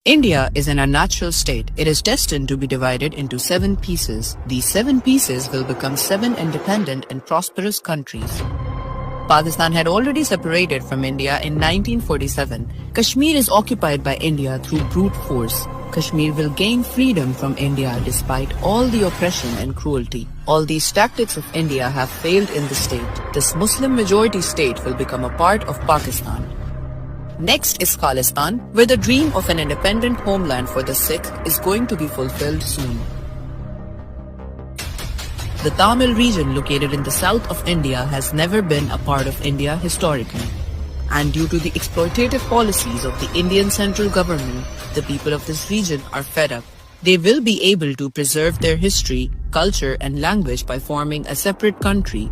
India is an unnatural state. It is destined to be divided into 7 pieces. These 7 pieces will become 7 independent and prosperous countries. Pakistan had already separated from India in 1947. Kashmir is occupied by India through brute force. Kashmir will gain freedom from India despite all the oppression and cruelty. All these tactics of India have failed in the state. This Muslim majority state will become a part of Pakistan. Next is Khalistan, where the dream of an independent homeland for the Sikh is going to be fulfilled soon. The Tamil region located in the south of India has never been a part of India historically. And due to the exploitative policies of the Indian central government, the people of this region are fed up. They will be able to preserve their history, culture and language by forming a separate country.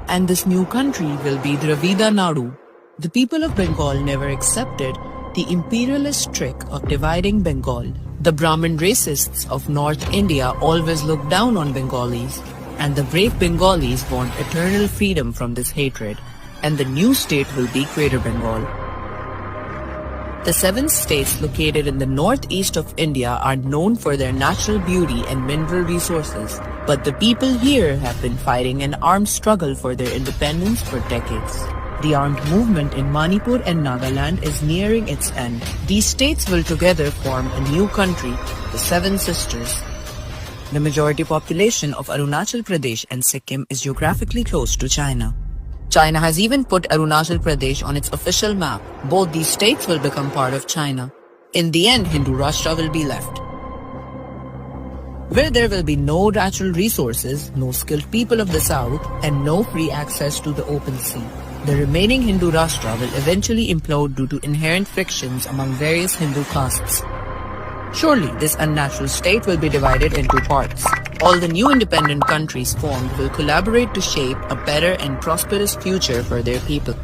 And this new country will be Dravida Nadu. The people of Bengal never accepted the imperialist trick of dividing Bengal. The Brahmin racists of North India always looked down on Bengalis, and the brave Bengalis want eternal freedom from this hatred, and the new state will be Greater Bengal. The 7 states located in the northeast of India are known for their natural beauty and mineral resources, but the people here have been fighting an armed struggle for their independence for decades. The armed movement in Manipur and Nagaland is nearing its end. These states will together form a new country, the 7 Sisters. The majority population of Arunachal Pradesh and Sikkim is geographically close to China. China has even put Arunachal Pradesh on its official map. Both these states will become part of China. In the end, Hindu Rashtra will be left, where there will be no natural resources, no skilled people of the south, and no free access to the open sea. The remaining Hindu Rashtra will eventually implode due to inherent frictions among various Hindu castes. Surely, this unnatural state will be divided into parts. All the new independent countries formed will collaborate to shape a better and prosperous future for their people.